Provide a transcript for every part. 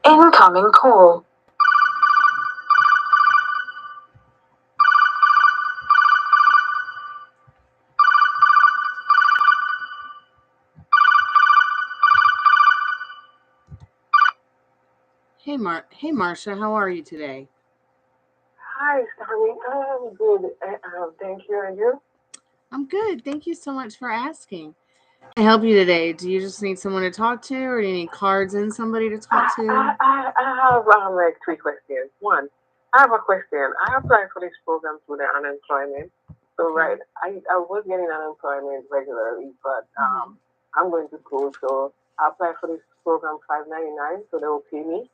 Incoming call. Hey Marcia, how are you today? Hi, Sammy. I'm good. Thank you. And you? I'm good. Thank you so much for asking. Can I help you today? Do you just need someone to talk to, or do you need cards and somebody to talk to? I have like three questions. One, I have a question. I applied for this program through the unemployment. So Okay. right, I was getting unemployment regularly, but Mm-hmm. I'm going to school, so I applied for this program 599, so they will pay me.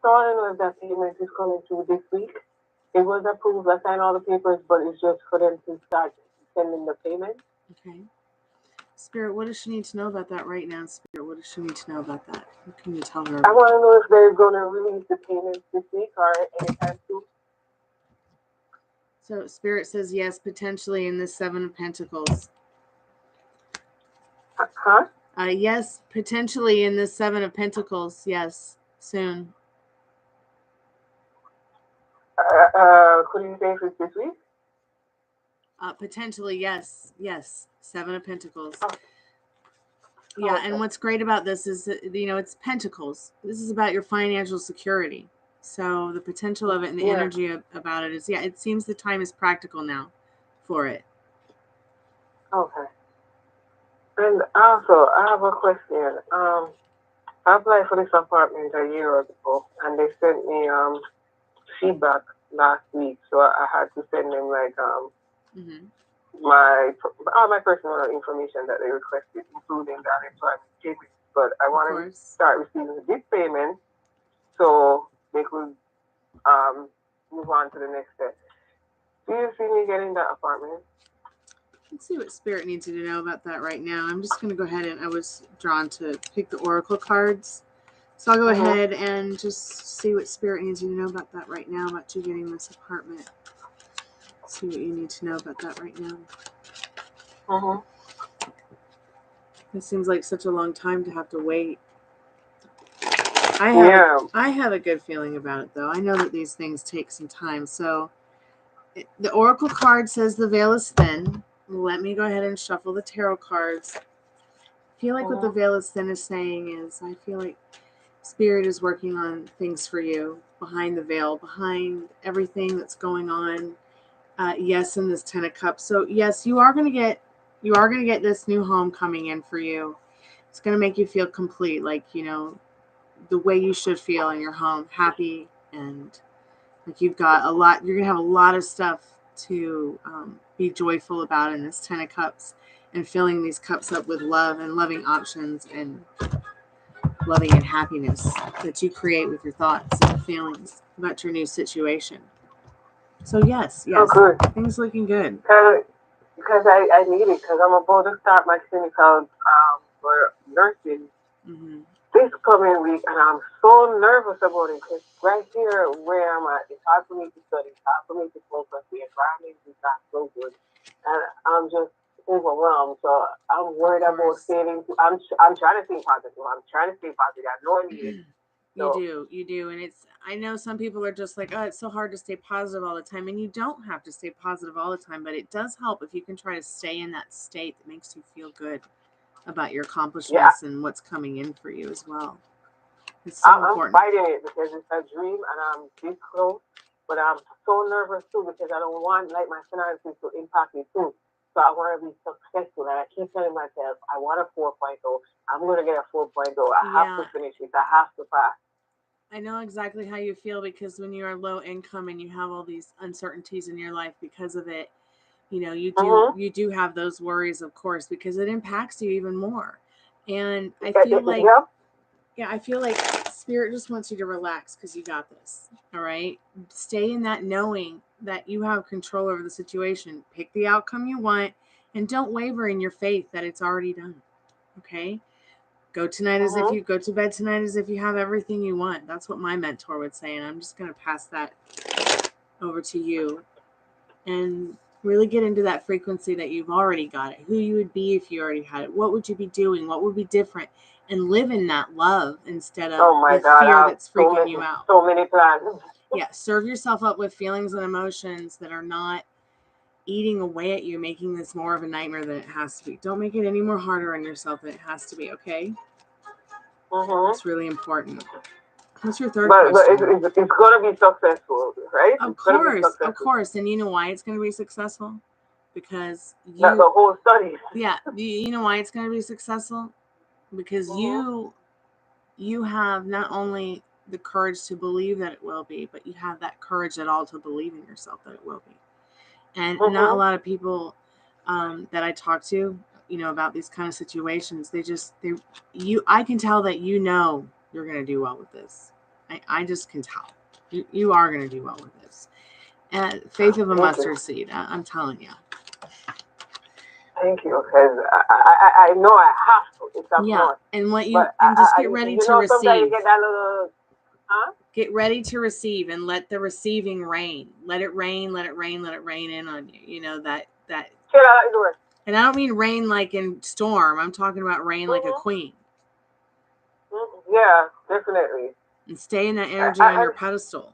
So I don't know if that payment is coming through this week. It was approved. I signed all the papers, but it's just for them to start sending the payment. Okay. Spirit, what does she need to know about that right now? Spirit, what does she need to know about that? What can you tell her I about want that? to know if they're going to release the payments this week or anytime soon. So Spirit says yes, potentially in the Seven of Pentacles. Huh? Yes, potentially in the Seven of Pentacles. Yes, soon. Could you say if it's this week? Potentially, yes, yes. Seven of Pentacles. Oh, Yeah, and okay. what's great about this is that, it's Pentacles. This is about your financial security. So the potential of it and the Yeah. energy about it is, it seems the time is practical now for it. Okay. And also, I have a question. I applied for this apartment a year ago, and they sent me feedback last week, so I had to send them like Mm-hmm. my all my personal information that they requested, including the unemployment payment. But I Of want to course. start receiving this payment so they could um move on to the next step. Do you see me getting that apartment? Let's see what Spirit needs you to know about that right now. I'm just going to go ahead and I was drawn to pick the Oracle cards. So I'll go Mhm. ahead and just see what Spirit needs you to know about that right now, about you getting this apartment. See what you need to know about that right now. Mhm. It seems like such a long time to have to wait. I Yeah. have a good feeling about it though. I know that these things take some time. So the Oracle card says the veil is thin. Let me go ahead and shuffle the tarot cards. I feel like what the Mhm. veil is thin is saying is I feel like Spirit is working on things for you behind the veil, behind everything that's going on. Yes, in this Ten of Cups. So yes, you are gonna get this new home coming in for you. It's gonna make you feel complete, like the way you should feel in your home, happy, and like you've got a lot. You're gonna have a lot of stuff to be joyful about in this Ten of Cups, and filling these cups up with love and loving options and loving and happiness that you create with your thoughts and feelings about your new situation. So Oh, yes, good. things looking good. Because I need it because I'm about to start my clinical for nursing Mm-hmm. this coming week, and I'm so nervous about it because right here where I'm at, it's hard for me to study, it's hard for me to focus. The environment is not so good, and I'm just overwhelmed. So I'm Of worried about course. failing. I'm trying to stay positive. I'm trying to stay positive. I know I need it. So You do. And I know some people are just like, oh, it's so hard to stay positive all the time. And you don't have to stay positive all the time, but it does help if you can try to stay in that state that makes you feel good about your yeah, accomplishments and what's coming in for you as well. It's so I'm important. fighting it because it's a dream and I'm this close, but I'm so nervous too because I don't want like my finances to impact me too. So I want to be successful and I keep telling myself I want a 4.0. I'm going to get a 4.0. I have to Yeah, finish it. I have to pass. I know exactly how you feel because when you are low income and you have all these uncertainties in your life because of it, Mm-hmm. you do have those worries, of course, because it impacts you even more. And I feel like Yep. Yeah, I feel like Spirit just wants you to relax because you got this. All right. Stay in that knowing that you have control over the situation. Pick the outcome you want and don't waver in your faith that it's already done. Okay. Mm-hmm. Go to bed tonight as if you have everything you want. That's what my mentor would say. And I'm just going to pass that over to you and really get into that frequency that you've already got it, who you would be if you already had it, what would you be doing, what would be different, and live in that love instead of Oh my the God, fear I have that's freaking you out. so many plans. Yeah, serve yourself up with feelings and emotions that are not eating away at you, making this more of a nightmare than it has to be. Don't make it any more harder on yourself than it has to be, okay? It's really important. What's your third But question? it's going to be successful, right? Of It's going to be course, of successful. course. And you know why it's going to be successful? Because Not the whole study. Yeah, you know why it's going to be successful? Because you have not only the courage to believe that it will be, but you have that courage at all to believe in yourself that it will be. And not a lot of people that I talk to, about these kind of situations, I can tell that you're going to do well with this. I just can tell. You are going to do well with this. Faith of a mustard seed, I'm telling you. Thank you, because I know I have to. It's a must. And just get ready to receive. Sometimes you get that little, Get ready to receive and let the receiving rain. Let it rain, let it rain, let it rain in on you. You know, that. And I don't mean rain like in storm. I'm talking about rain like a queen. Yeah, definitely. And stay in that energy on your pedestal.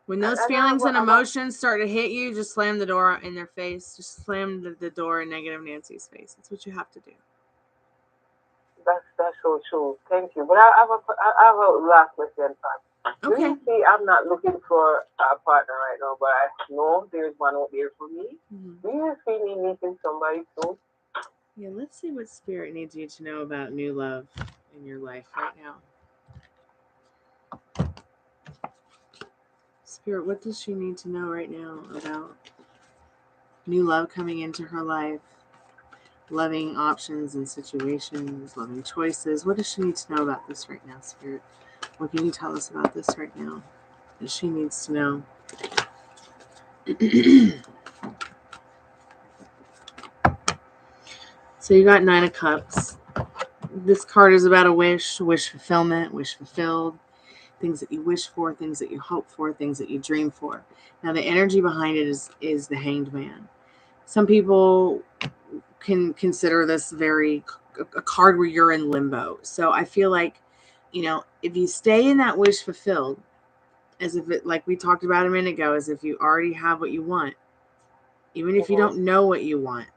When those feelings and emotions start to hit you, just slam the door in their face. Just slam the door in Negative Nancy's face. That's what you have to do. That's so true. Thank you. But I have a last question. Okay. You see, I'm not looking for a partner right now, but I know there's one out there for me. Do you see me meeting somebody soon? Yeah, let's see what Spirit needs you to know about new love in your life right now. Spirit, what does she need to know right now about new love coming into her life? Loving options and situations, loving choices. What does she need to know about this right now, Spirit? What can you tell us about this right now that she needs to know? So you got 9 of Cups. This card is about a wish fulfillment, wish fulfilled, things that you wish for, things that you hope for, things that you dream for. Now the energy behind it is the Hanged Man. Some people can consider this a card where you're in limbo. So I feel like, if you stay in that wish fulfilled, as if it, like we talked about a minute ago, as if you already have what you want, even if you don't know what you want,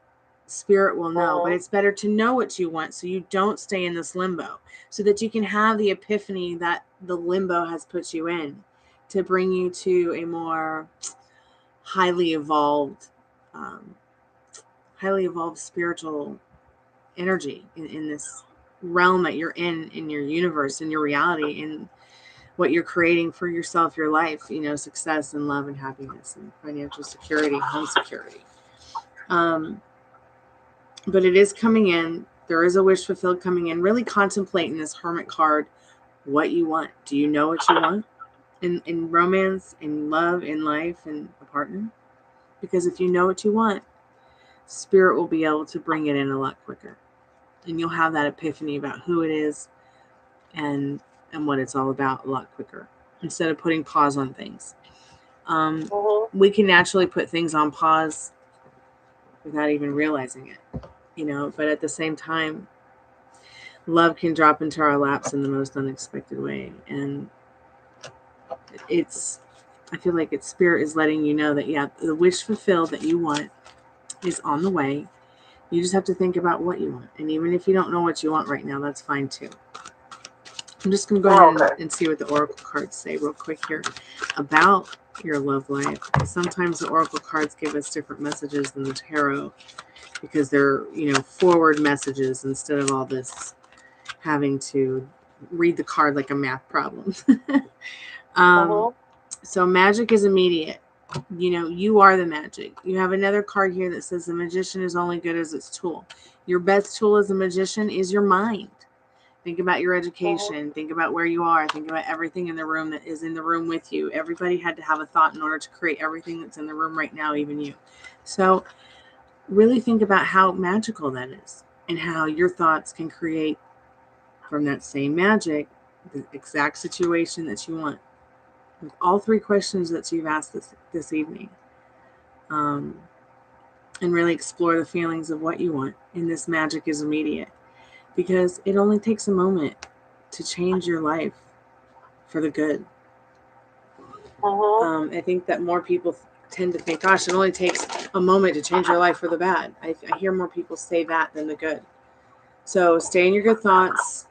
Spirit will know. But it's better to know what you want so you don't stay in this limbo, so that you can have the epiphany that the limbo has put you in, to bring you to a more highly evolved spiritual energy in this realm that you're in your universe, in your reality, in what you're creating for yourself, your life, success and love and happiness and financial security, home security. But it is coming in. There is a wish fulfilled coming in. Really contemplate in this Hermit card what you want. Do you know what you want in romance, in love, in life, and a partner? Because if you know what you want, Spirit will be able to bring it in a lot quicker. And you'll have that epiphany about who it is and what it's all about a lot quicker, instead of putting pause on things. We can naturally put things on pause without even realizing it, but at the same time, love can drop into our laps in the most unexpected way. And I feel like Spirit is letting you know that, yeah, the wish fulfilled that you want is on the way. You just have to think about what you want. And even if you don't know what you want right now, that's fine too. I'm just going to go ahead and see what the Oracle cards say real quick here about your love life. Sometimes the Oracle cards give us different messages than the Tarot, because they're, forward messages instead of all this having to read the card like a math problem. So magic is immediate. You are the magic. You have another card here that says the magician is only good as its tool. Your best tool as a magician is your mind. Think about your education. Think about where you are. Think about everything in the room that is in the room with you. Everybody had to have a thought in order to create everything that's in the room right now, even you. So really think about how magical that is, and how your thoughts can create from that same magic the exact situation that you want. With all 3 questions that you've asked this evening. And really explore the feelings of what you want. And this magic is immediate. because it only takes a moment to change your life for the good. I think that more people tend to think, gosh, it only takes a moment to change your life for the bad. I hear more people say that than the good. So stay in your good thoughts,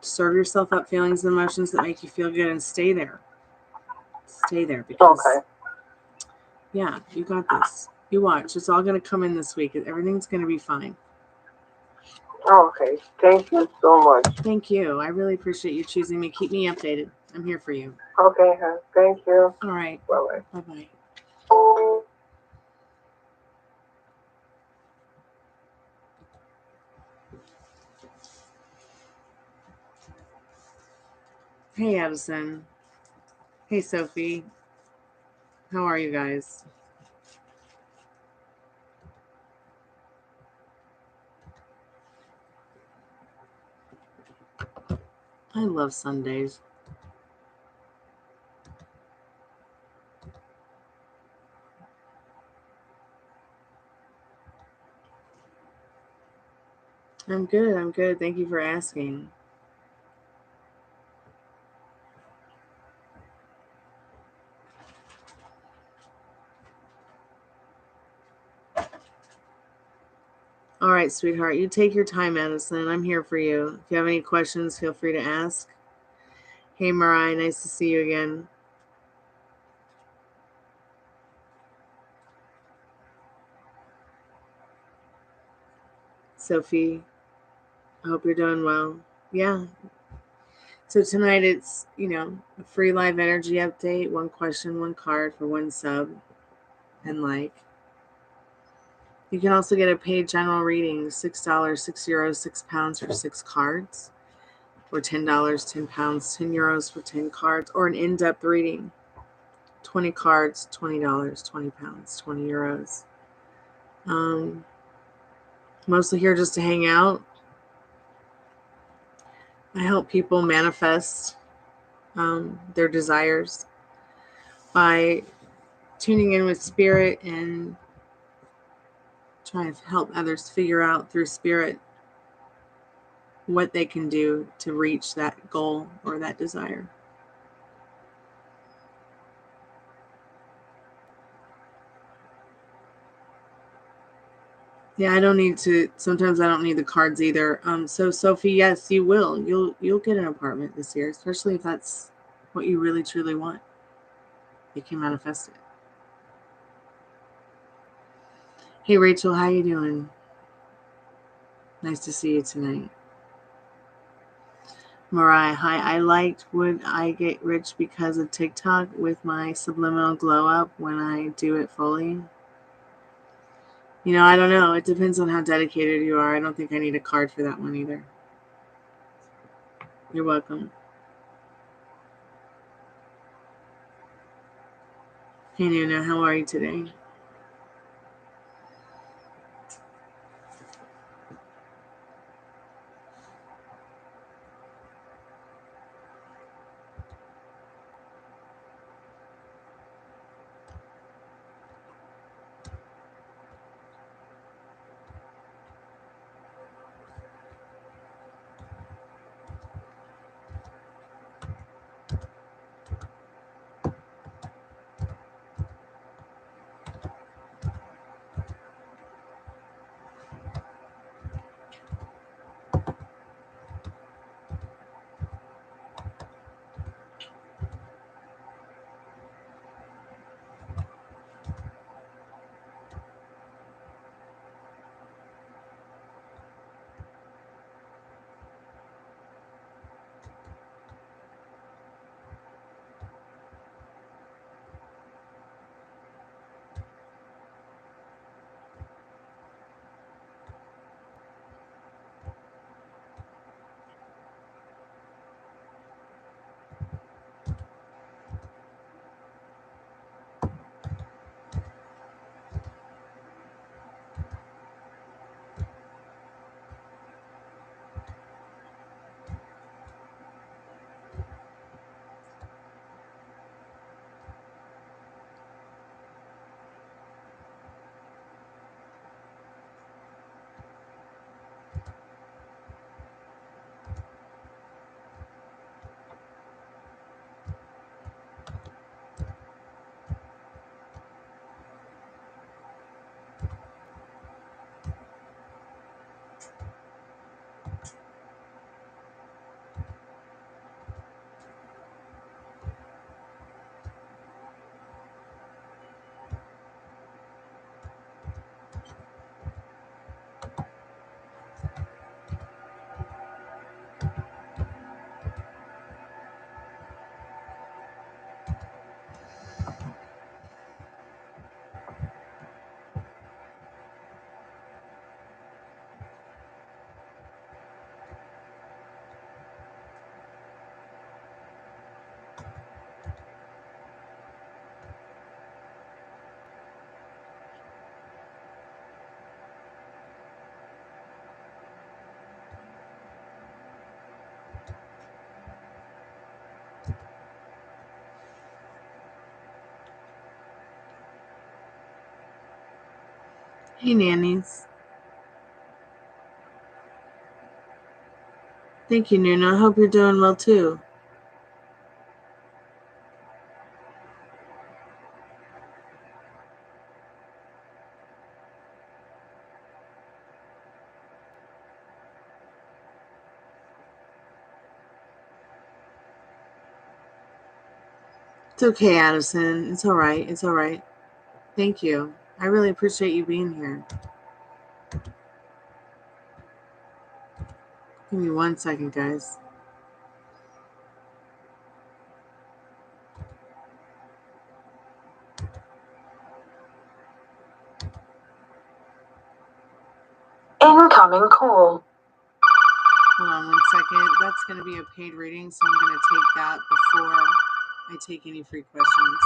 serve yourself up feelings and emotions that make you feel good, and stay there. Stay there, because yeah, you got this. You watch. It's all going to come in this week. Everything's going to be fine. Okay. Thank you so much. Thank you. I really appreciate you choosing me. Keep me updated. I'm here for you. Okay, huh? Thank you. All right. Bye-bye. Bye-bye. Hey, Addison. Hey, Sophie. How are you guys? I love Sundays. I'm good. I'm good. Thank you for asking. All right, sweetheart. You take your time, Addison. I'm here for you. If you have any questions, feel free to ask. Hey, Mariah. Nice to see you again. Sophie, I hope you're doing well. Yeah. So tonight it's, a free live energy update. One question, one card for one sub and like. You can also get a paid general reading, $6, €6, £6 for 6 cards, or $10, £10, €10 for 10 cards, or an in-depth reading, 20 cards, $20, £20, €20. Mostly here just to hang out. I help people manifest their desires by tuning in with spirit and trying to help others figure out through spirit what they can do to reach that goal or that desire. Yeah, I don't need to. Sometimes I don't need the cards either. So Sophie, yes, you will. You'll get an apartment this year, especially if that's what you really truly want. You can manifest it. Hey Rachel, how you doing? Nice to see you tonight. Mariah, hi. I liked Would I Get Rich because of TikTok with my subliminal glow up when I do it fully. I don't know. It depends on how dedicated you are. I don't think I need a card for that one either. You're welcome. Hey Nuna, how are you today? Hey, nannies. Thank you, Nuna. I hope you're doing well too. It's okay, Addison. It's all right. It's all right. Thank you. I really appreciate you being here. Give me 1 second, guys. Incoming call. Hold on 1 second. That's going to be a paid reading, so I'm going to take that before I take any free questions.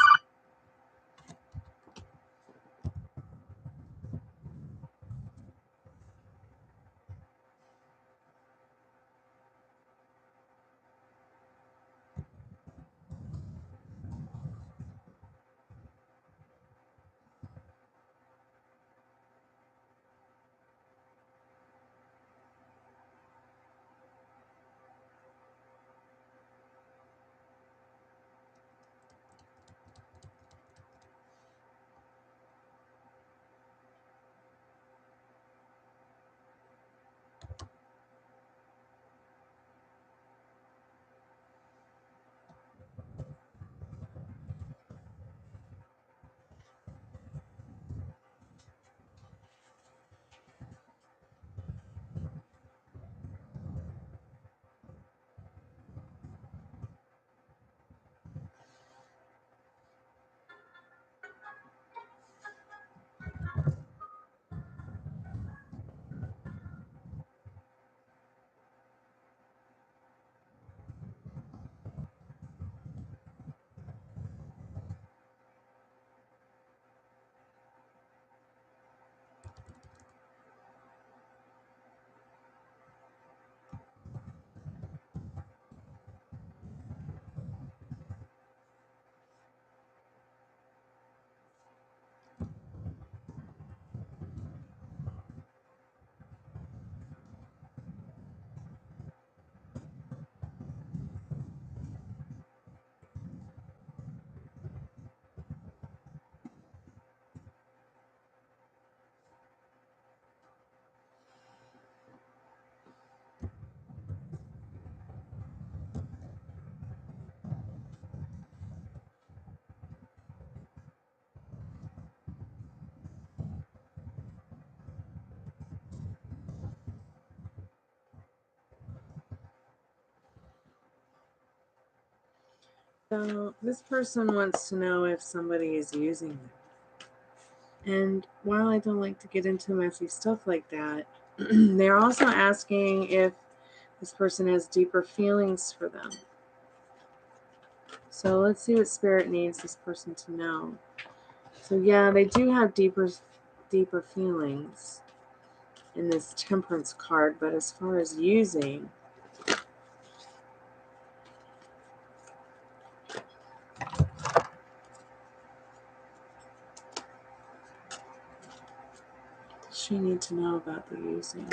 So this person wants to know if somebody is using them. And while I don't like to get into messy stuff like that, they're also asking if this person has deeper feelings for them. So let's see what Spirit needs this person to know. So yeah, they do have deeper feelings in this Temperance card, but as far as using, does she need to know about the using?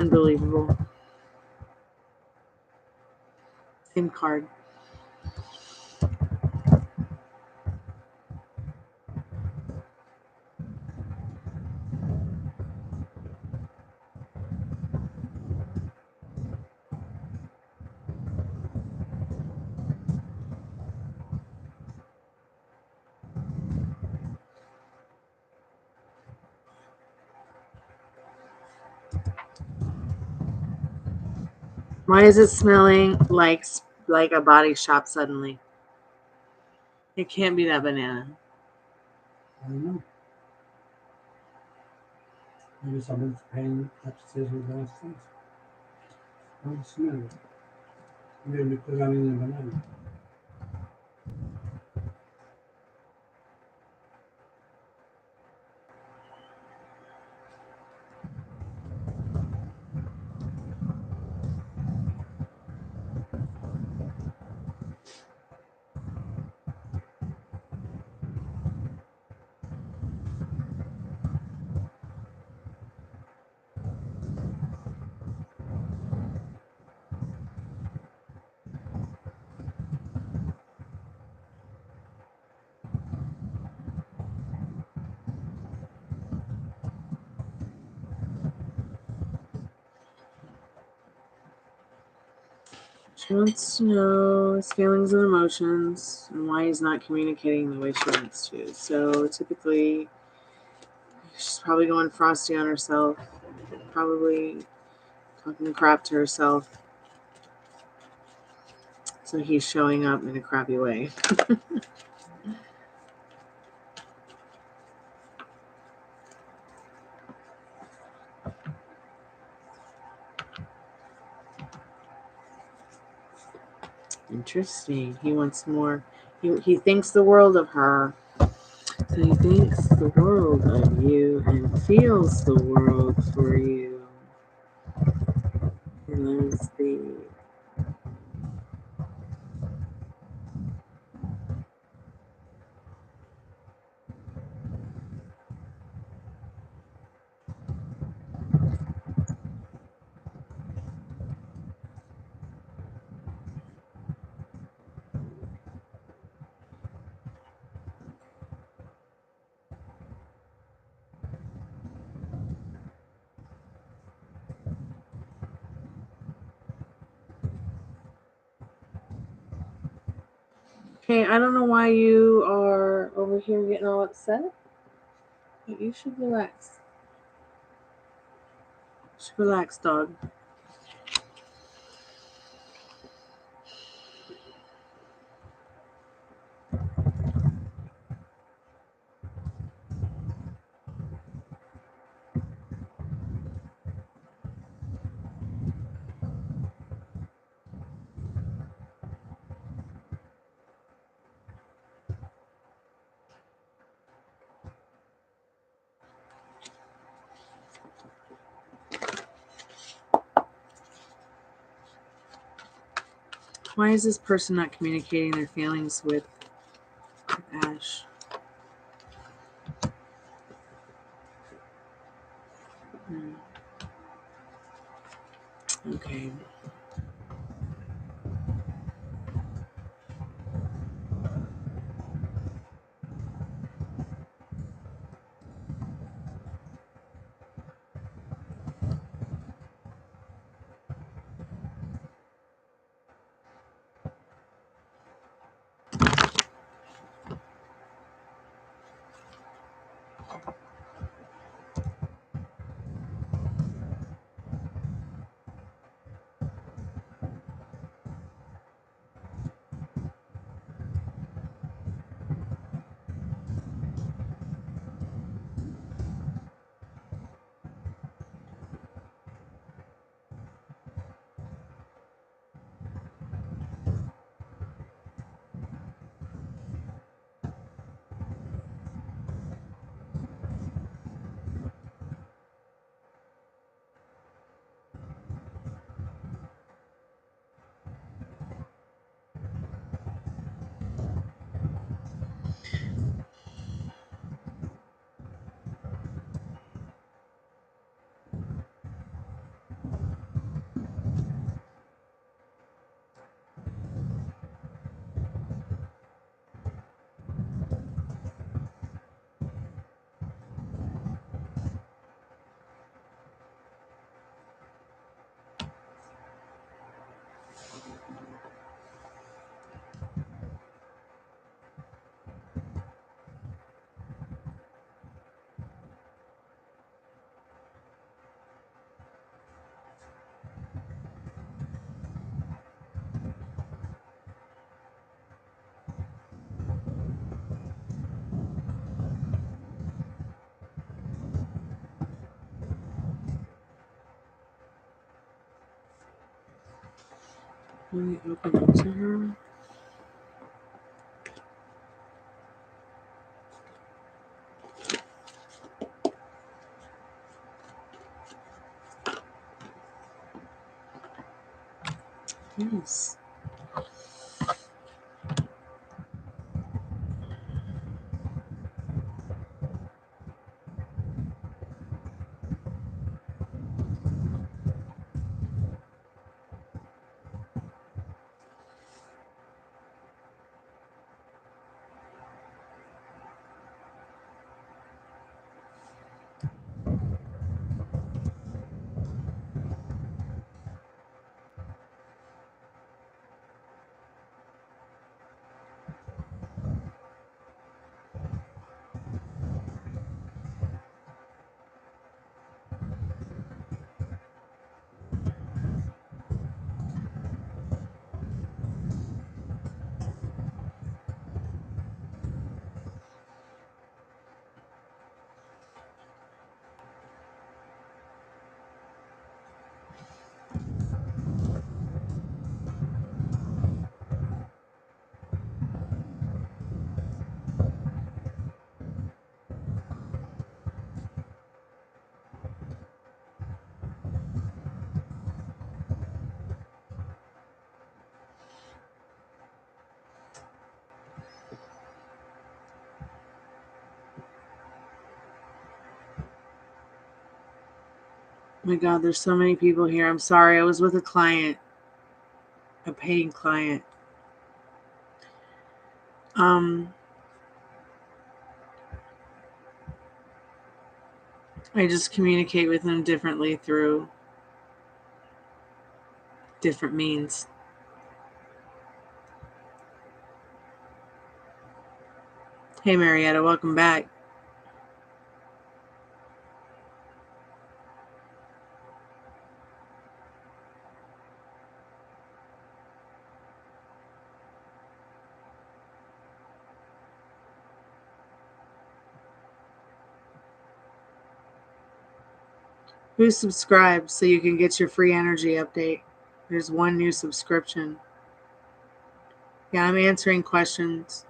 Unbelievable. Same card. Why is it smelling like a body shop suddenly? It can't be that banana. I don't know. Maybe someone's paying upstairs with downstairs. I don't smell it. Maybe because I'm in the banana. She wants to know his feelings and emotions and why he's not communicating the way she wants to. So typically, she's probably going frosty on herself, probably talking crap to herself. So he's showing up in a crappy way. Interesting. He wants more. He thinks the world of her. So he thinks the world of you and feels the world for you. He loves the. Okay, I don't know why you are over here getting all upset. But you should relax. You should relax, dog. Why is this person not communicating their feelings with Ash? Okay. Fully open to her. Yes. Oh my God, there's so many people here. I'm sorry. I was with a client, a paying client. I just communicate with them differently through different means. Hey, Marietta, welcome back. Who subscribes so you can get your free energy update? There's one new subscription. Yeah, I'm answering questions.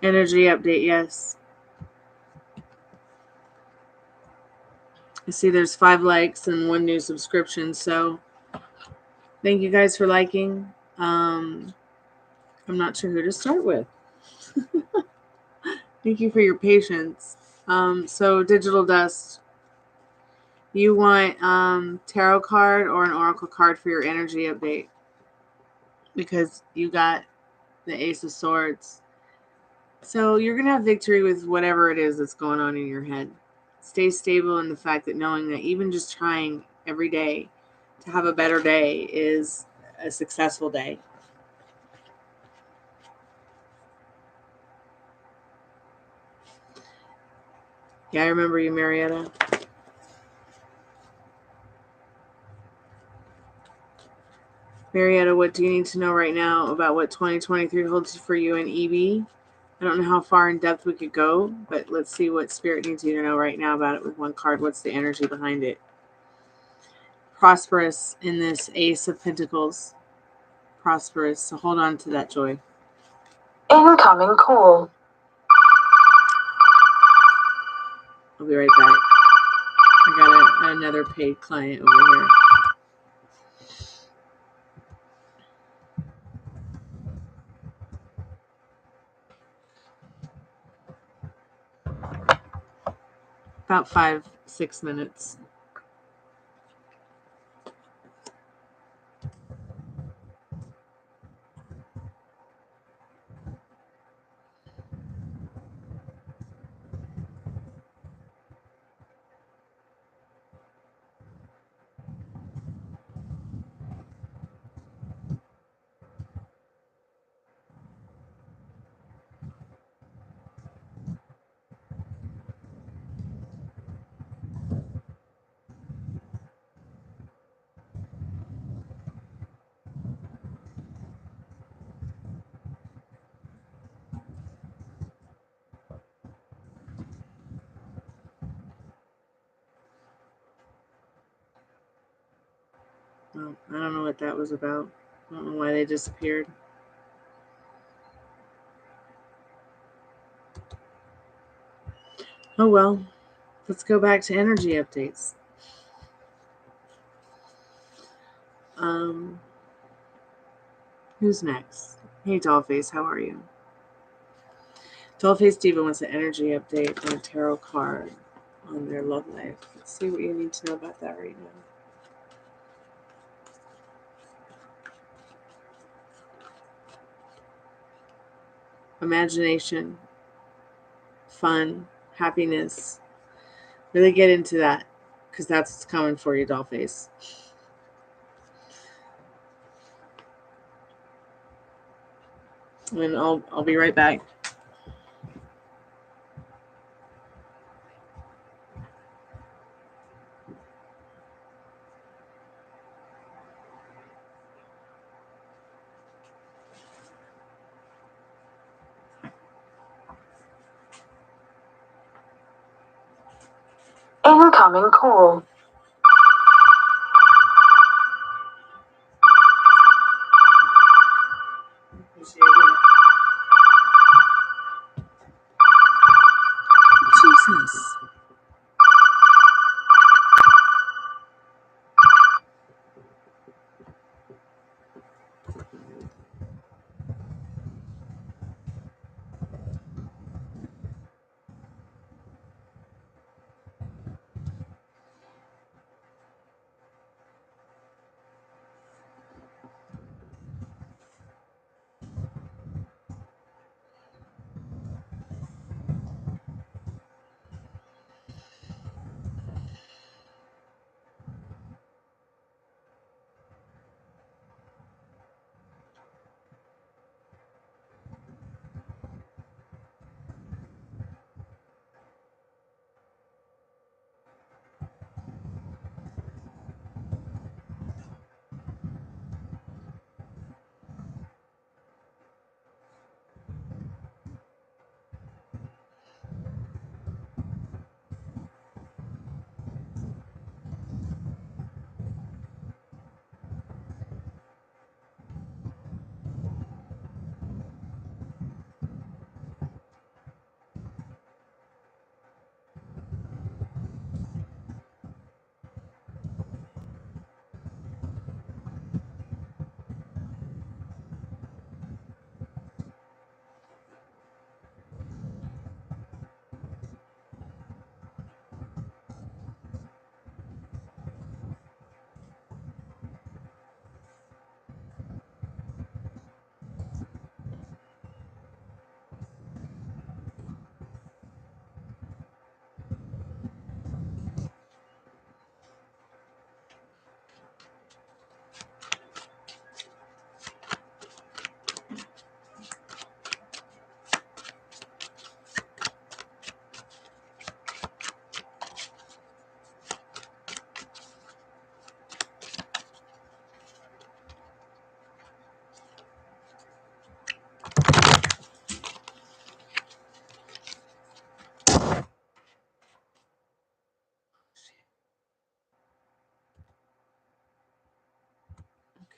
Energy update, yes. I see there's 5 likes and 1 new subscription, so thank you guys for liking. I'm not sure who to start with. Thank you for your patience. So Digital Dust, you want tarot card or an oracle card for your energy update? Because you got the Ace of Swords. So you're going to have victory with whatever it is that's going on in your head. Stay stable in the fact that knowing that even just trying every day to have a better day is a successful day. Yeah, I remember you, Marietta. Marietta, what do you need to know right now about what 2023 holds for you in EB? I don't know how far in depth we could go, but let's see what Spirit needs you to know right now about it with one card. What's the energy behind it? Prosperous in this Ace of Pentacles. Prosperous. So hold on to that, Joy. Incoming call. I'll be right back. I got another paid client over here. About 5-6 minutes. Well, I don't know what that was about. I don't know why they disappeared. Oh well, let's go back to energy updates. Um, who's next? Hey, Dollface, how are you? Dollface Steven wants an energy update on a tarot card on their love life. Let's see what you need to know about that right now. Imagination, fun, happiness. Really get into that because that's what's coming for you, Dollface. And I'll be right back. Incoming call. Jesus.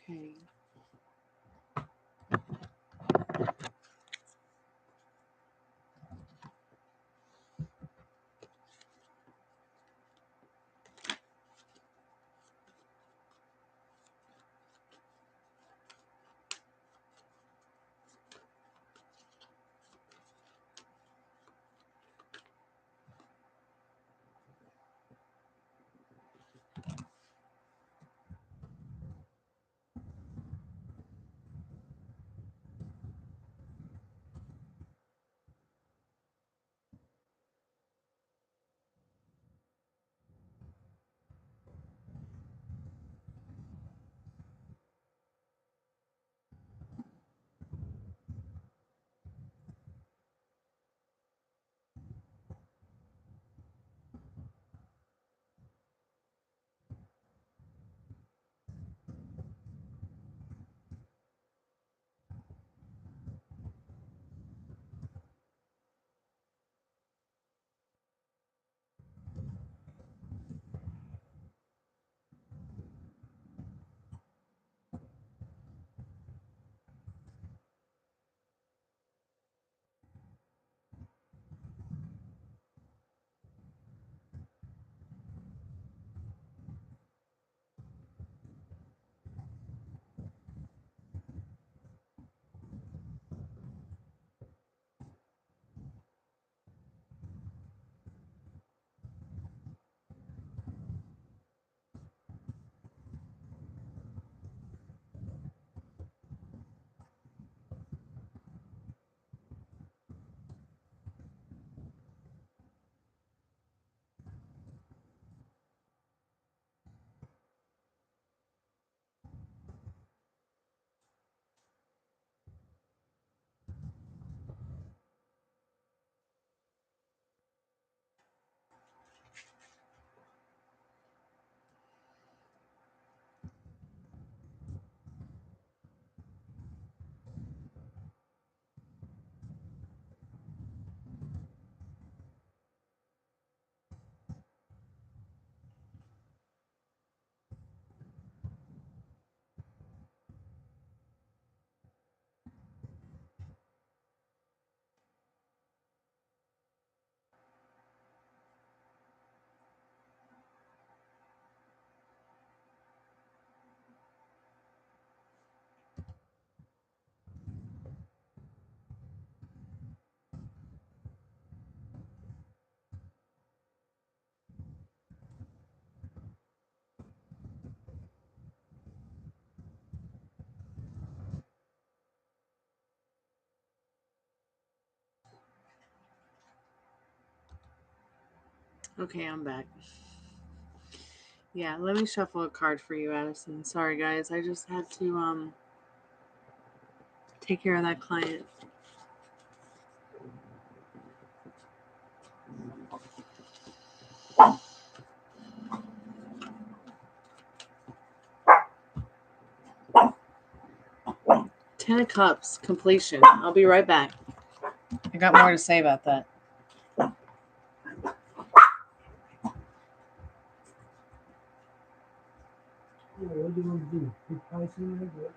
Okay. Okay, I'm back. Yeah, let me shuffle a card for you, Addison. Sorry, guys. I just had to take care of that client. Ten of Cups, completion. I'll be right back. I got more to say about that. Yeah, what do you want to do? Keep pricing it? Or?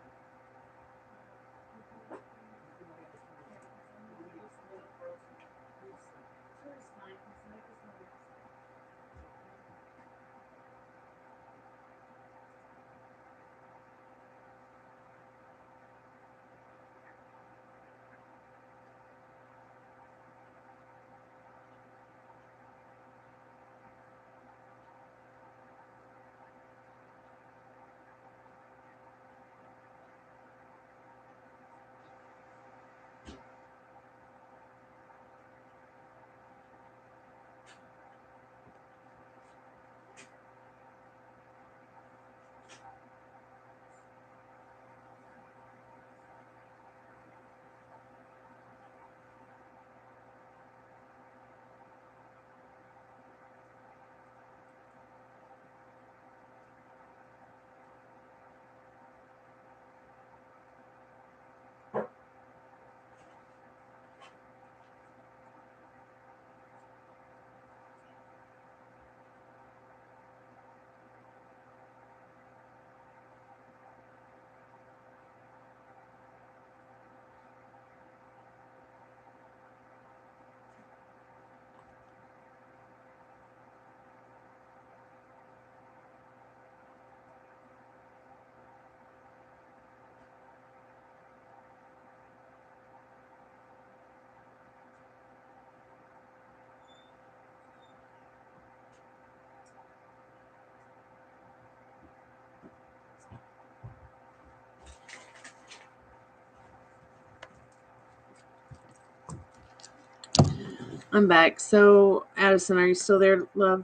I'm back. So, Addison, are you still there, love?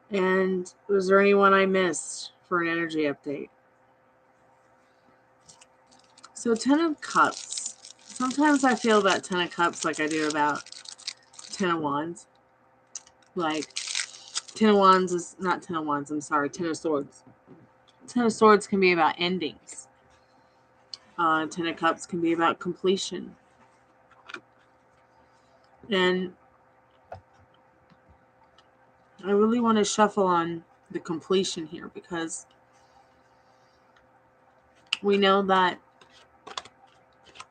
And was there anyone I missed for an energy update? So, Ten of Cups. Sometimes I feel about Ten of Cups like I do about Ten of Wands. Like, Ten of Wands is not Ten of Wands, I'm sorry, Ten of Swords. Ten of Swords can be about endings. Ten of Cups can be about completion. And I really want to shuffle on the completion here because we know that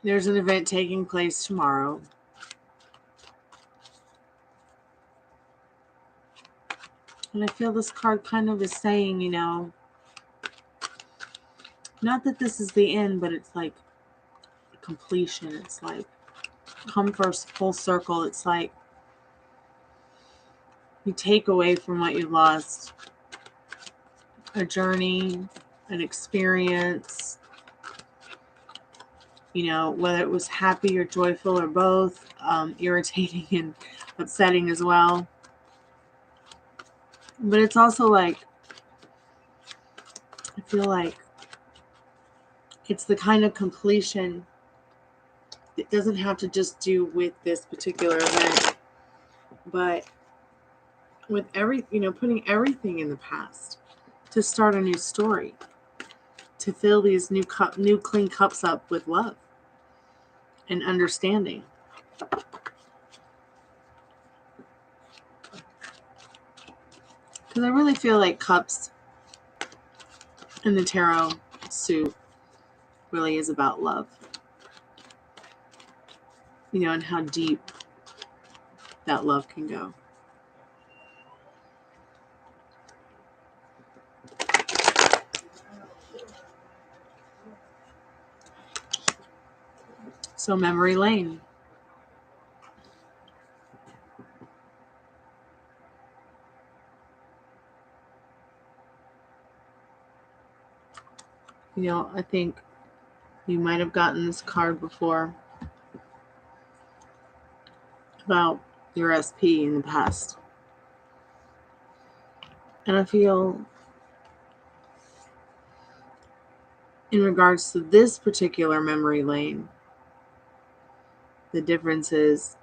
there's an event taking place tomorrow. And I feel this card kind of is saying, you know, not that this is the end, but it's like completion. It's like come first full circle. It's like you take away from what you lost a journey, an experience, you know, whether it was happy or joyful or both, irritating and upsetting as well. But it's also like, I feel like it's the kind of completion that doesn't have to just do with this particular event, but with putting everything in the past to start a new story, to fill these new clean cups up with love and understanding. Because I really feel like cups in the tarot suit really is about love. You know, and how deep that love can go. So memory lane. You know, I think you might have gotten this card before. about your SP in the past. And I feel in regards to this particular memory lane, the difference is,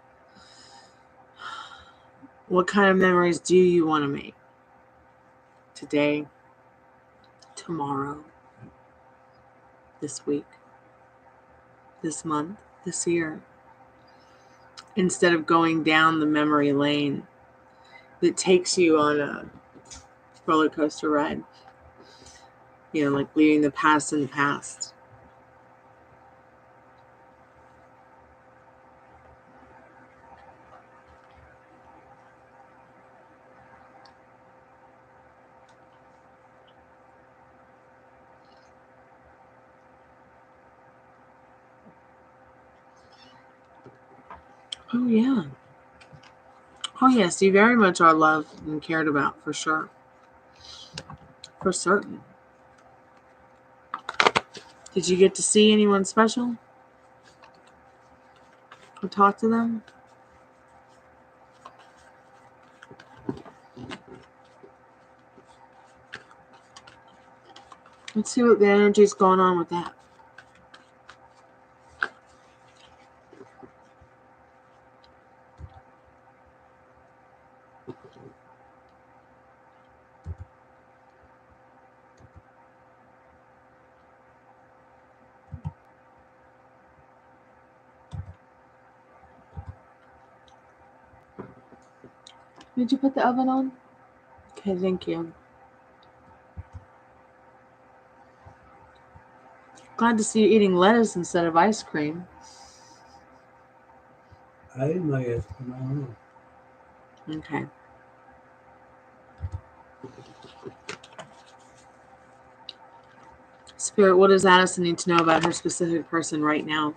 what kind of memories do you want to make? Today, tomorrow, this week, this month, this year. Instead of going down the memory lane that takes you on a roller coaster ride. Like leaving the past in the past. Oh, yeah. Oh, yes, you very much are loved and cared about, for sure. For certain. Did you get to see anyone special? Or talk to them? Let's see what the energy is going on with that. Did you put the oven on? Okay, thank you. Glad to see you eating lettuce instead of ice cream. I didn't like ice cream. I don't know. Okay. Spirit, what does Addison need to know about her specific person right now?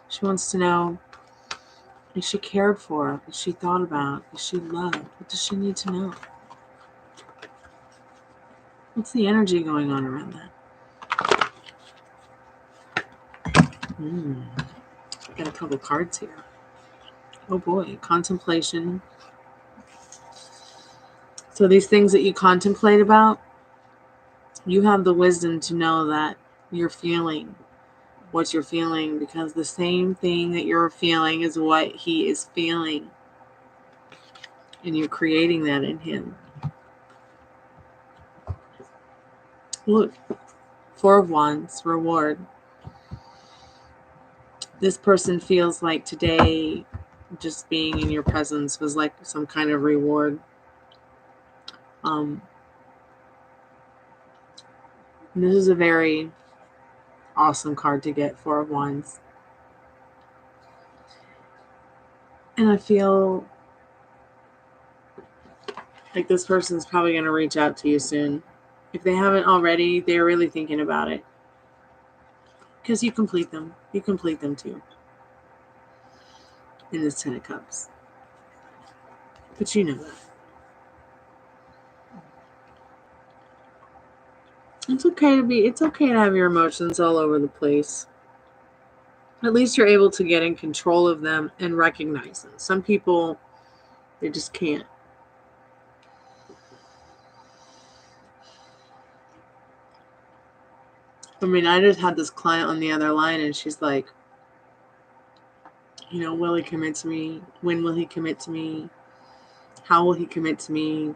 She wants to know, is she cared for? Is she thought about? Is she loved? What does she need to know? What's the energy going on around that? Got a couple cards here. Oh boy, contemplation. So these things that you contemplate about, you have the wisdom to know that you're feeling what you're feeling, because the same thing that you're feeling is what he is feeling. And you're creating that in him. Look, 4 of Wands, reward. This person feels like today, just being in your presence was like some kind of reward. This is a very awesome card to get, 4 of Wands. And I feel like this person's probably going to reach out to you soon. If they haven't already, they're really thinking about it. Because you complete them. You complete them too. In this 10 of Cups. But you know that. It's okay to have your emotions all over the place. At least you're able to get in control of them and recognize them. Some people, they just can't. I mean, I just had this client on the other line and she's like, will he commit to me? When will he commit to me? How will he commit to me?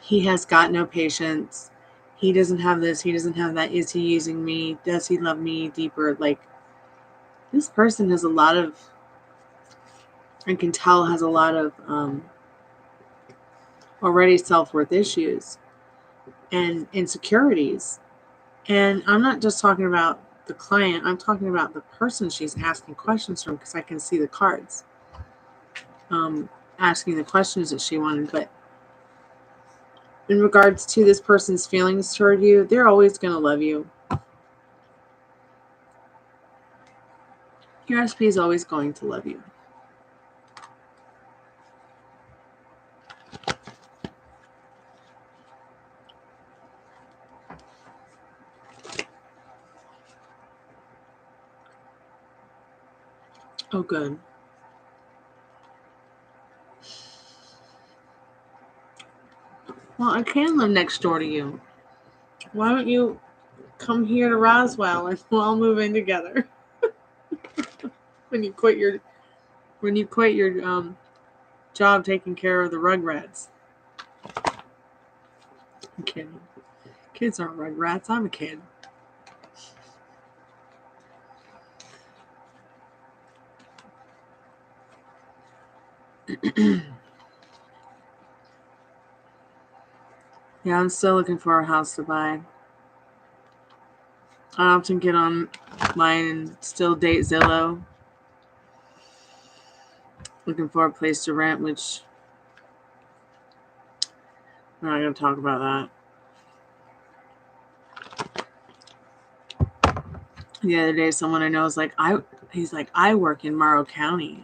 He has got no patience. He doesn't have this. He doesn't have that. Is he using me? Does he love me deeper? Like, this person has a lot of, I can tell, has a lot of already self-worth issues and insecurities. And I'm not just talking about the client. I'm talking about the person she's asking questions from, because I can see the cards asking the questions that she wanted. But in regards to this person's feelings toward you, they're always going to love you. Your SP is always going to love you. Oh, good. Well, I can live next door to you. Why don't you come here to Roswell and we'll all move in together? when you quit your job taking care of the Rugrats. I'm kidding. Kids aren't Rugrats. I'm a kid. Yeah, I'm still looking for a house to buy. I often get online and still date Zillow. Looking for a place to rent, which I'm not going to talk about that. The other day, someone I know is like, he's like, I work in Morrow County.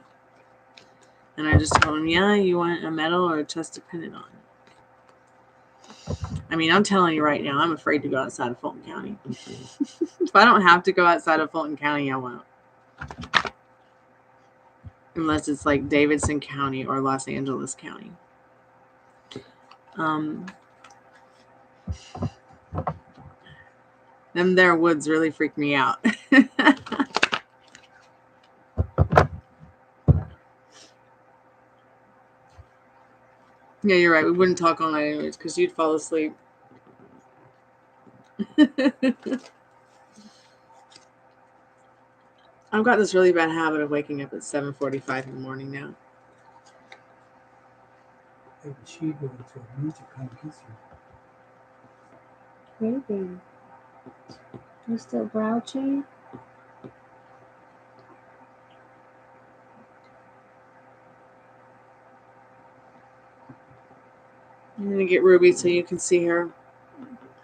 And I just told him, yeah, you want a metal or a chest dependent on? I mean, I'm telling you right now, I'm afraid to go outside of Fulton County. If I don't have to go outside of Fulton County, I won't. Unless it's like Davidson County or Los Angeles County. Them there woods really freak me out. Yeah, you're right. We wouldn't talk all night anyways because you'd fall asleep. I've got this really bad habit of waking up at 7:45 in the morning now. Maybe she go to a music competition. Maybe. You're still grouchy? I'm going to get Ruby so you can see her.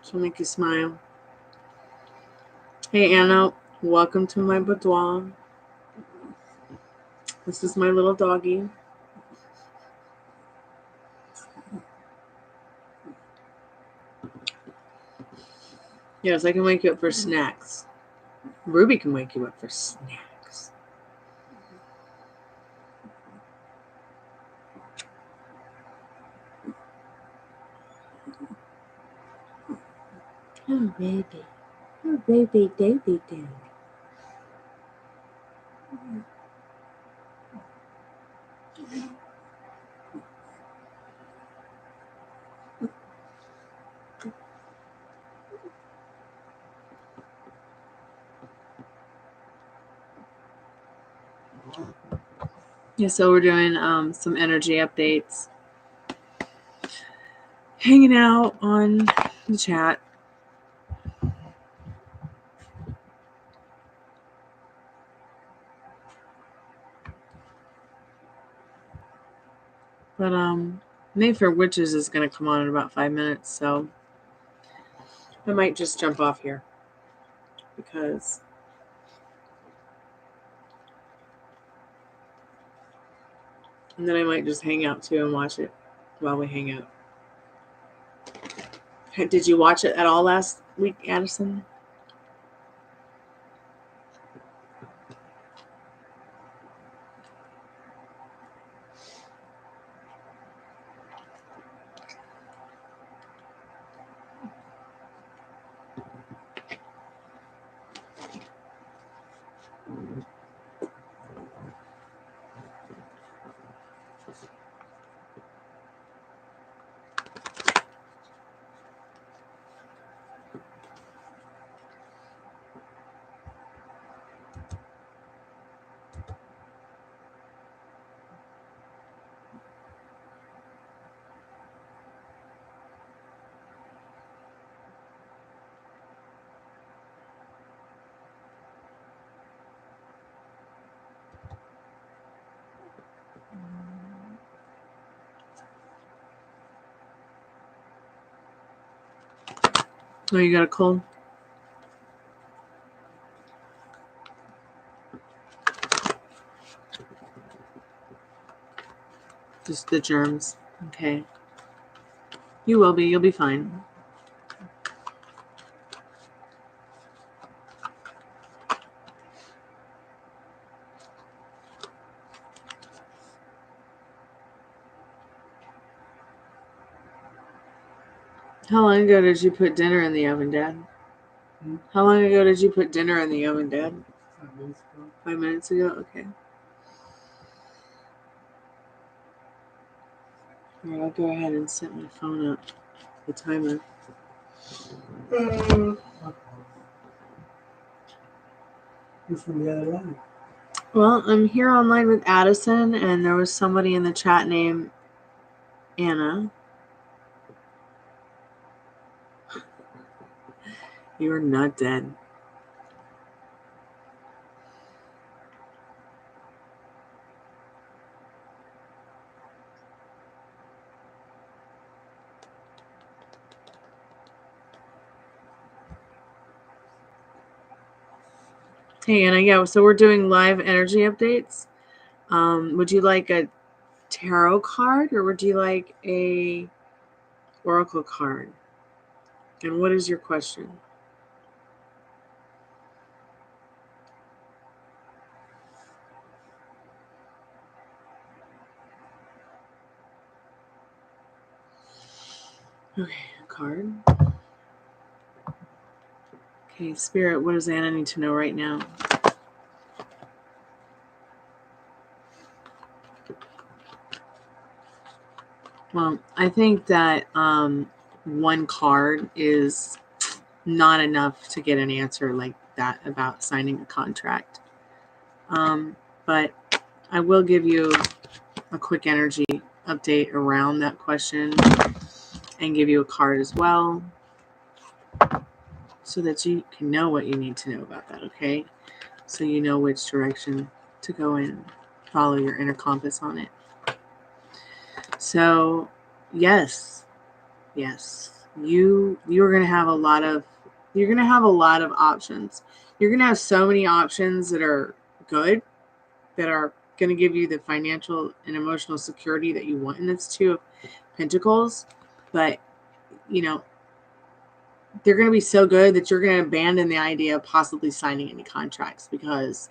She'll make you smile. Hey, Anna. Welcome to my boudoir. This is my little doggy. Yes, I can wake you up for snacks. Ruby can wake you up for snacks. Oh, baby. Oh, baby, baby, baby. Yeah, so we're doing some energy updates. Hanging out on the chat. But Mayfair Witches is going to come on in about 5 minutes, so I might just jump off here because and then I might just hang out too and watch it while we hang out. Did you watch it at all last week, Addison? Oh, you got a cold? Just the germs. Okay. You will be. You'll be fine. How long ago did you put dinner in the oven, Dad? How long ago did you put dinner in the oven, Dad? 5 minutes ago. 5 minutes ago? Okay. All right, I'll go ahead and set my phone up, the timer. Who's from the other line? Well, I'm here online with Addison, and there was somebody in the chat named Anna. You are not dead. Hey, Anna. Yeah, so we're doing live energy updates. Would you like a tarot card, or would you like a oracle card? And what is your question? Okay, a card. Okay, Spirit, what does Anna need to know right now? Well, I think that one card is not enough to get an answer like that about signing a contract. But I will give you a quick energy update around that question and give you a card as well so that you can know what you need to know about that, okay? So you know which direction to go in, follow your inner compass on it. So, yes, you're going to have a lot of options. You're going to have so many options that are good, that are going to give you the financial and emotional security that you want in this Two of Pentacles. But, they're going to be so good that you're going to abandon the idea of possibly signing any contracts, because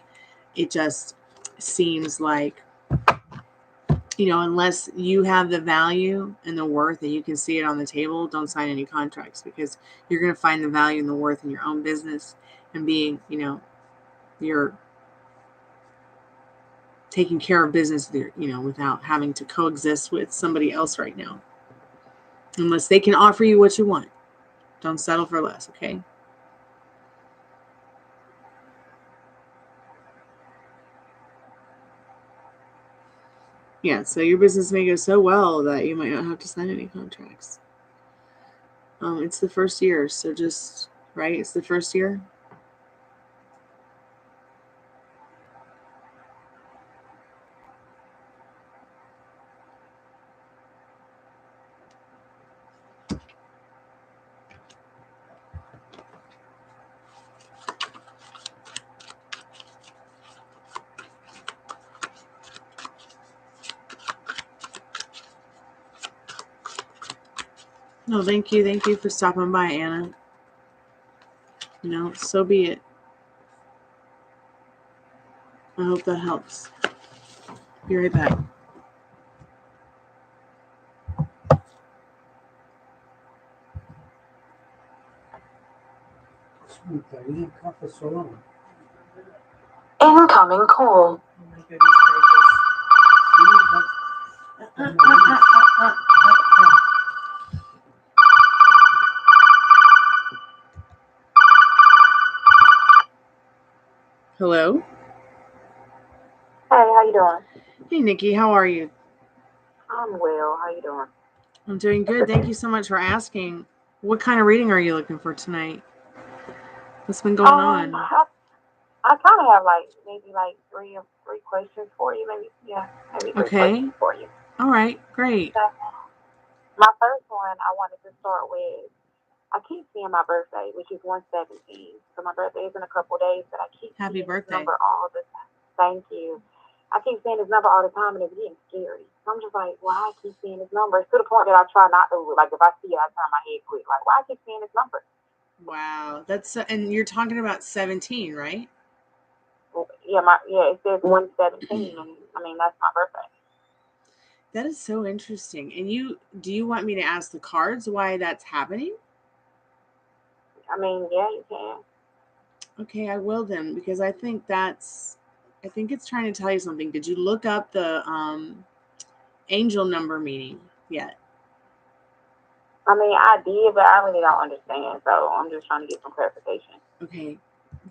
it just seems like, unless you have the value and the worth and you can see it on the table, don't sign any contracts, because you're going to find the value and the worth in your own business and being, you're taking care of business, without having to coexist with somebody else right now. Unless they can offer you what you want. Don't settle for less, okay? Yeah, so your business may go so well that you might not have to sign any contracts. It's the first year, so just, right? It's the first year. No, thank you. Thank you for stopping by, Anna. So be it. I hope that helps. Be right back. Incoming call. Oh my goodness gracious. Hello? Hey, how you doing? Hey, Nikki, how are you? I'm well. How you doing? I'm doing good. Thank you so much for asking. What kind of reading are you looking for tonight? What's been going on? I kind of have maybe three questions for you. Maybe three questions for you. All right, great. My first one I wanted to start with. I keep seeing my birthday, which is 1/17. So my birthday is in a couple of days, but I keep Happy seeing birthday. this number all the time. Thank you. I keep seeing this number all the time, and it's getting scary. So I'm just like, why I keep seeing this number? It's to the point that I try not to. Like, if I see it, I turn my head quick. Like, why I keep seeing this number? Wow, and you're talking about 17, right? Yeah, it says 1/17, and I mean that's my birthday. That is so interesting. And do you want me to ask the cards why that's happening? I mean, yeah, you can. Okay, I will then, because I think it's trying to tell you something. Did you look up the angel number meaning yet? I mean, I did, but I really don't understand. So I'm just trying to get some clarification. Okay,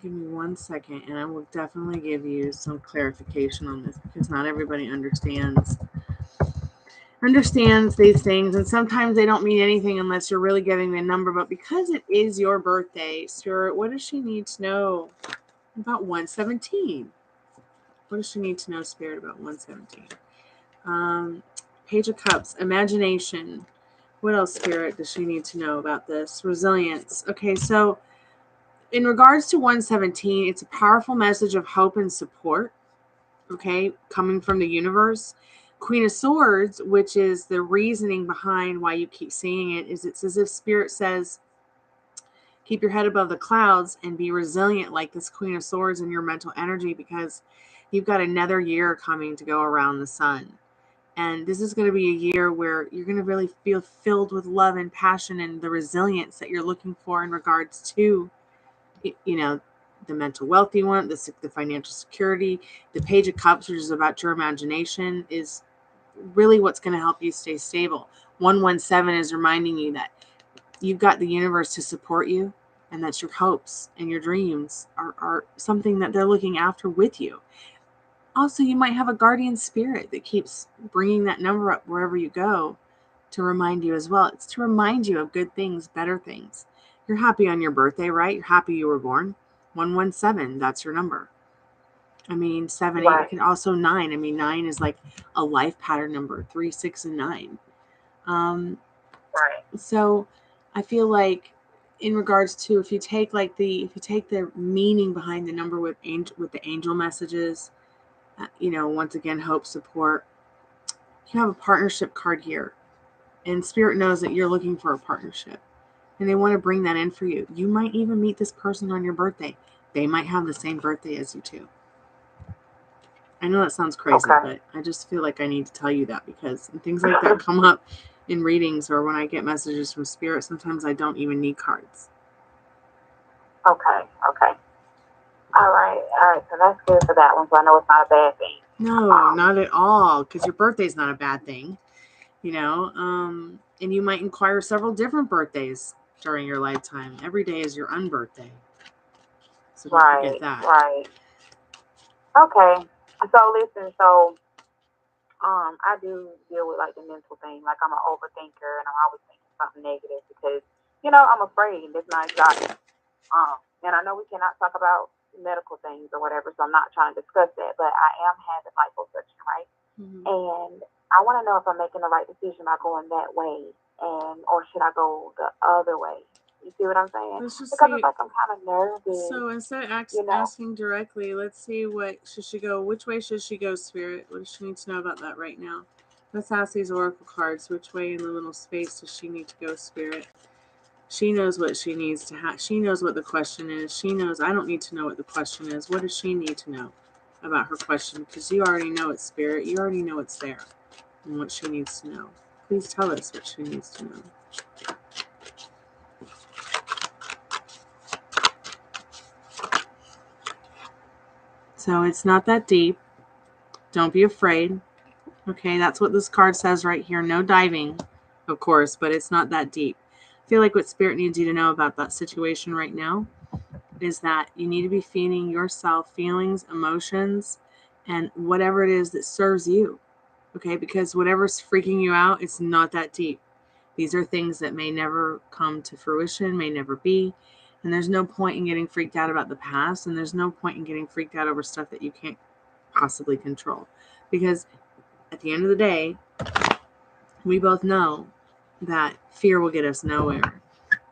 give me 1 second, and I will definitely give you some clarification on this, because not everybody understands these things, and sometimes they don't mean anything unless you're really giving me a number. But because it is your birthday, Spirit, what does she need to know about 117? What does she need to know, Spirit, about 117? Page of Cups, imagination. What else, Spirit, does she need to know about this? Resilience. Okay, so in regards to 117, it's a powerful message of hope and support, okay, coming from the universe. Queen of Swords, which is the reasoning behind why you keep seeing it, is it's as if Spirit says, keep your head above the clouds and be resilient like this Queen of Swords in your mental energy, because you've got another year coming to go around the sun. And this is going to be a year where you're going to really feel filled with love and passion and the resilience that you're looking for in regards to, the mental wealth you want, the financial security. The Page of Cups, which is about your imagination, is really what's going to help you stay stable. 117 is reminding you that you've got the universe to support you, and that your hopes and your dreams are something that they're looking after with you. Also, you might have a guardian spirit that keeps bringing that number up wherever you go to remind you as well. It's to remind you of good things, better things. You're happy on your birthday, right? You're happy you were born. 117, that's your number. I mean, 7, 8, Right. can also 9. I mean, 9 is like a life pattern number, 3, 6, and 9. Right. So I feel like in regards to, if you take the meaning behind the number with the angel messages, once again, hope, support, you have a partnership card here. And Spirit knows that you're looking for a partnership. And they want to bring that in for you. You might even meet this person on your birthday. They might have the same birthday as you too. I know that sounds crazy, Okay. but I just feel like I need to tell you that, because things like that come up in readings or when I get messages from Spirit. Sometimes I don't even need cards. Okay. All right. So that's good for that one. So I know it's not a bad thing. No, not at all, because your birthday's not a bad thing, and you might inquire several different birthdays during your lifetime. Every day is your unbirthday, so don't forget that. Right. Okay. So listen. I do deal with like the mental thing. Like I'm an overthinker, and I'm always thinking something negative because I'm afraid. It's not exotic. And I know we cannot talk about medical things or whatever, so I'm not trying to discuss that. But I am having liposuction, right? Mm-hmm. And I want to know if I'm making the right decision by going that way, or should I go the other way? You see what I'm saying? Because it's like I'm kind of nervous. So instead of asking directly, let's see which way should she go, Spirit? What does she need to know about that right now? Let's ask these oracle cards. Which way in the little space does she need to go, Spirit? She knows what she needs to have. She knows what the question is. She knows I don't need to know what the question is. What does she need to know about her question? Because you already know it's Spirit. You already know it's there and what she needs to know. Please tell us what she needs to know. So it's not that deep. Don't be afraid. Okay, that's what this card says right here. No diving, of course, but it's not that deep. I feel like what Spirit needs you to know about that situation right now is that you need to be feeding yourself feelings, emotions, and whatever it is that serves you. Okay, because whatever's freaking you out, it's not that deep. These are things that may never come to fruition, may never be. And there's no point in getting freaked out about the past. And there's no point in getting freaked out over stuff that you can't possibly control. Because at the end of the day, we both know that fear will get us nowhere.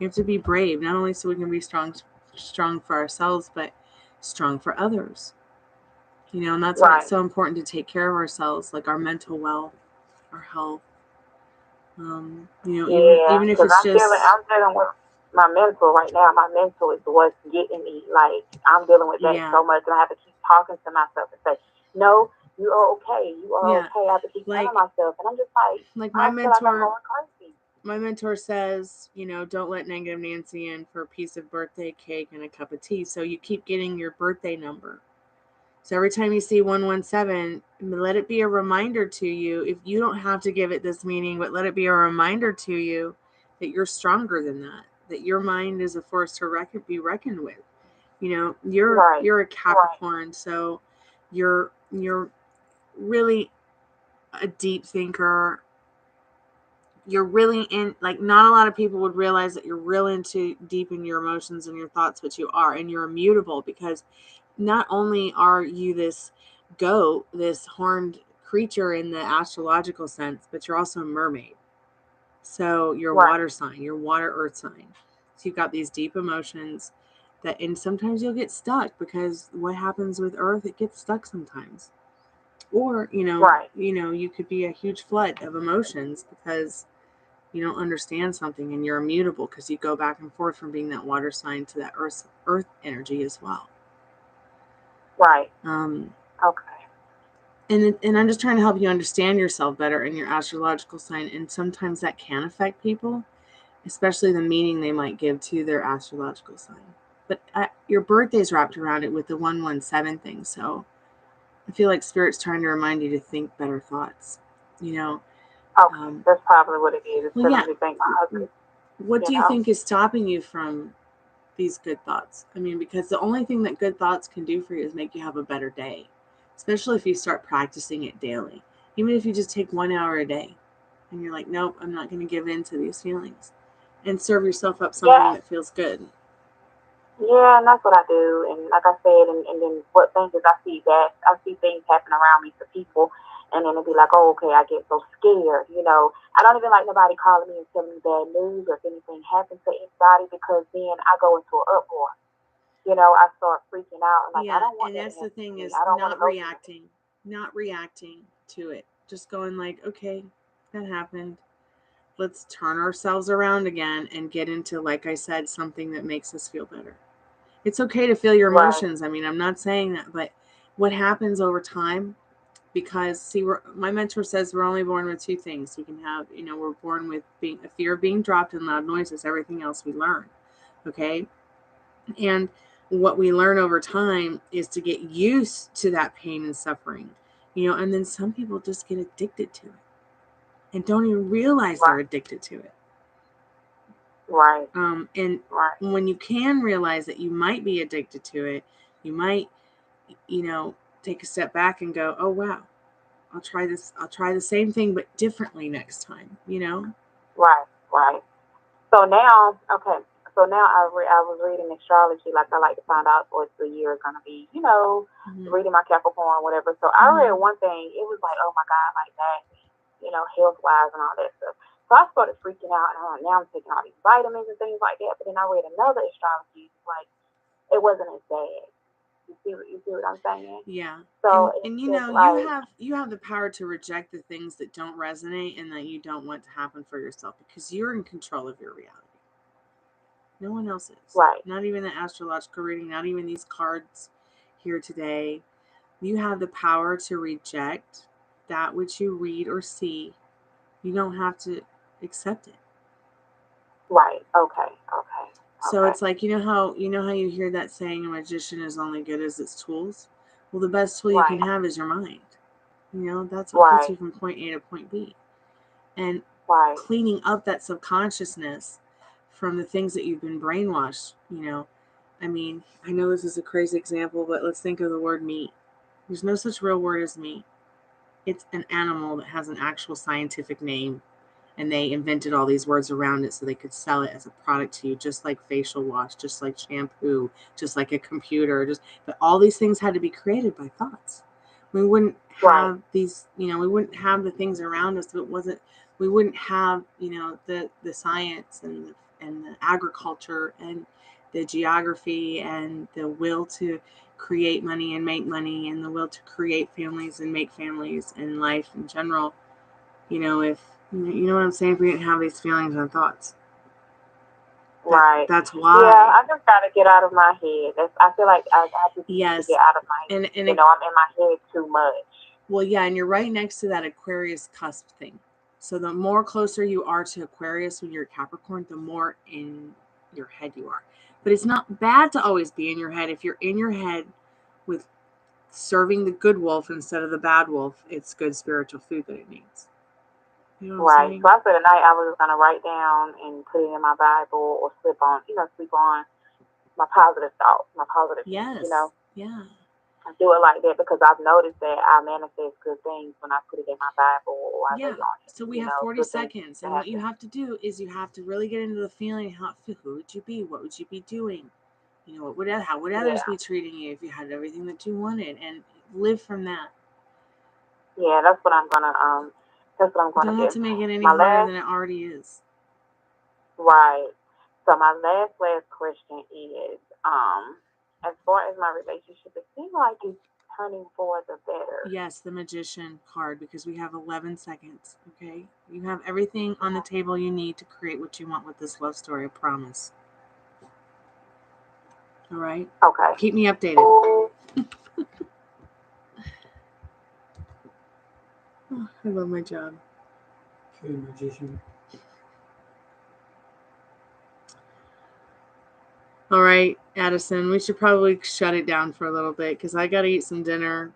We have to be brave, not only so we can be strong for ourselves, but strong for others. And that's why it's so important to take care of ourselves, like our mental wealth, our health. Even if it's just... I'm dealing with my mental right now. My mental is what's getting me. Like, I'm dealing with that so much, and I have to keep talking to myself and say, no, you are okay. You are Yeah. okay. I have to keep telling Like myself. And I'm just like my I feel like I'm mentor, going crazy. my mentor says, don't let negative Nancy in for a piece of birthday cake and a cup of tea. So you keep getting your birthday number. So every time you see 117, let it be a reminder to you. If you don't have to give it this meaning, but let it be a reminder to you that you're stronger than that your mind is a force to be reckoned with. You're a Capricorn, so you're really a deep thinker. You're really in, like, not a lot of people would realize that you're real into deep in your emotions and your thoughts, but you are, and you're immutable, because not only are you this goat, this horned creature in the astrological sense, but you're also a mermaid. So you're a water sign, you're water earth sign. So you've got these deep emotions and sometimes you'll get stuck, because what happens with earth, it gets stuck sometimes. Or, you could be a huge flood of emotions because you don't understand something, and you're immutable because you go back and forth from being that water sign to that earth energy as well. Right. Okay. And I'm just trying to help you understand yourself better in your astrological sign, and sometimes that can affect people, especially the meaning they might give to their astrological sign. But your birthday's wrapped around it with the 117 thing, so I feel like Spirit's trying to remind you to think better thoughts. Okay, that's probably what it is. It's telling me to think my husband. What do you think is stopping you from these good thoughts? I mean, because the only thing that good thoughts can do for you is make you have a better day, especially if you start practicing it daily. Even if you just take 1 hour a day and you're like, nope, I'm not going to give in to these feelings, and serve yourself up something that feels good. Yeah, and that's what I do. And like I said, and then what things is I see things happen around me to people, and then it'll be like, oh, okay, I get so scared. I don't even like nobody calling me and telling me bad news or if anything happens to anybody, because then I go into an uproar. I start freaking out. And I don't want and that. That's the thing, is not reacting to it. Just going like, okay, that happened. Let's turn ourselves around again and get into, like I said, something that makes us feel better. It's okay to feel your emotions. I mean, I'm not saying that, but what happens over time, because my mentor says we're only born with two things. We can have, we're born with a fear of being dropped and loud noises. Everything else we learn. Okay. And what we learn over time is to get used to that pain and suffering, and then some people just get addicted to it and don't even realize they're addicted to it. Right. And when you can realize that you might be addicted to it, you might, take a step back and go, oh, wow, I'll try this. I'll try the same thing, but differently next time, Right. So now, okay. So now I was reading astrology. Like, I like to find out what the year is going to be, reading my Capricorn, whatever. So I read one thing. It was like, oh my God, like that, health-wise and all that stuff. So I started freaking out, and now I'm taking all these vitamins and things like that. But then I read another astrology, like, it wasn't as bad. You see what I'm saying? Yeah. So and you have the power to reject the things that don't resonate and that you don't want to happen for yourself, because you're in control of your reality. No one else is. Right. Not even the astrological reading, not even these cards here today. You have the power to reject that which you read or see. You don't have to accept it. Right. Okay. So it's like, how you hear that saying, a magician is only good as its tools? Well, the best tool you can have is your mind. That's what gets you from point A to point B. And cleaning up that subconsciousness from the things that you've been brainwashed, I mean, I know this is a crazy example, but let's think of the word meat. There's no such real word as meat. It's an animal that has an actual scientific name, and they invented all these words around it so they could sell it as a product to you, just like facial wash, just like shampoo, just like a computer. But all these things had to be created by thoughts. We wouldn't have these, we wouldn't have the things around us. We wouldn't have, the science and the agriculture and the geography and the will to create money and make money and the will to create families and make families and life in general. If you know what I'm saying, if we didn't have these feelings and thoughts. That's why. Yeah, I just got to get out of my head. I feel like I have to get out of my head. I'm in my head too much. Well, yeah, and you're right next to that Aquarius cusp thing. So the more closer you are to Aquarius when you're a Capricorn, the more in your head you are. But it's not bad to always be in your head. If you're in your head with serving the good wolf instead of the bad wolf, it's good spiritual food that it needs. You know what I'm Right. saying? So I said tonight I was gonna write down and put it in my Bible or sleep on my positive thoughts, my positive Yes. things, you know. Yeah. I do it like that because I've noticed that I manifest good things when I put it in my Bible or I lay on it. So we you have know, 40 good things seconds. And what you have to do is you have to really get into the feeling how who would you be? What would you be doing? You know, how would others be treating you if you had everything that you wanted, and live from that. Yeah, that's what I'm gonna Don't do. have to make it any My harder last than it already is. Right. So my last question is, as far as my relationship, it seems like it's turning for the better. Yes, the Magician card, because we have 11 seconds. Okay, you have everything on the table you need to create what you want with this love story. I promise. All right. Okay. Keep me updated. Oh, I love my job. Okay, Magician. All right, Addison, we should probably shut it down for a little bit because I got to eat some dinner.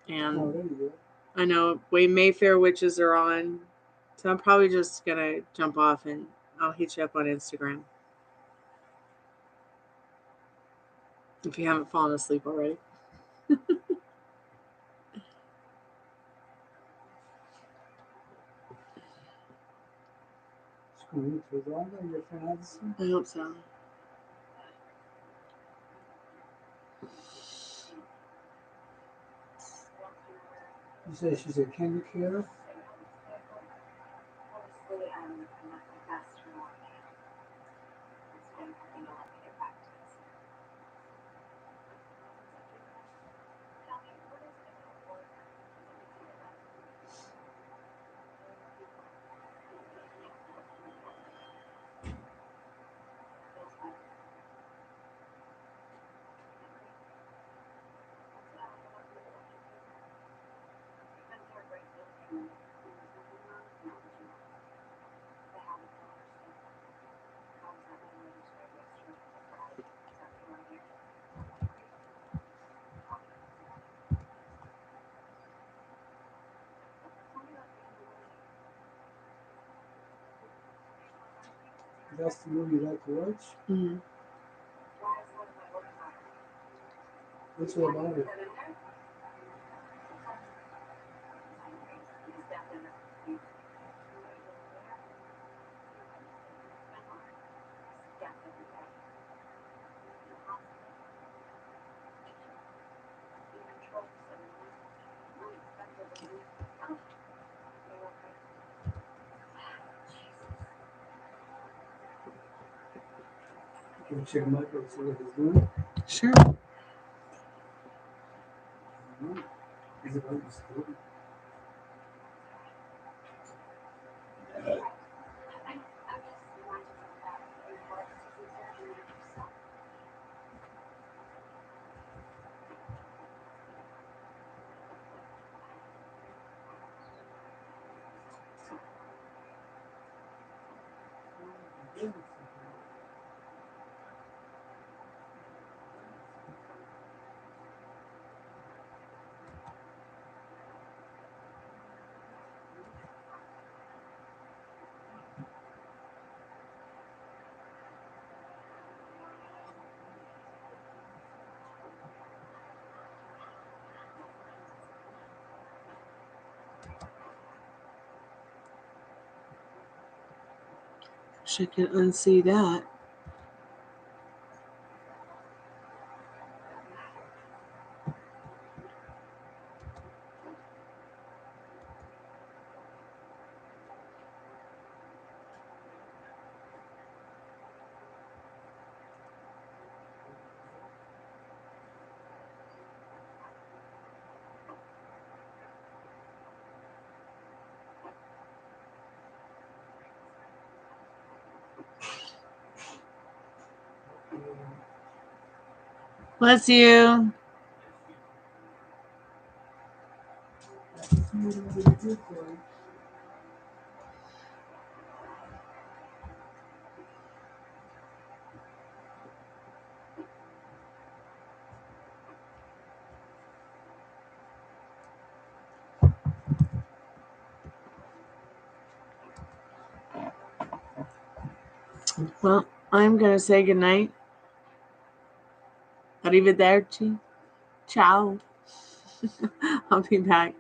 And Oh, there you go. I know Mayfair witches are on. So I'm probably just going to jump off and I'll hit you up on Instagram. If you haven't fallen asleep already. It's going to Rhonda, your friend Addison. I hope so. You say she's a candy killer? That's the movie you like to watch? Mm-hmm. What's it about it? Can you check him out and see what he's doing? Sure. Is it on the story? Wish I could unsee that. Bless you. Well, I'm going to say goodnight. Arrivederci. Ciao. I'll be back.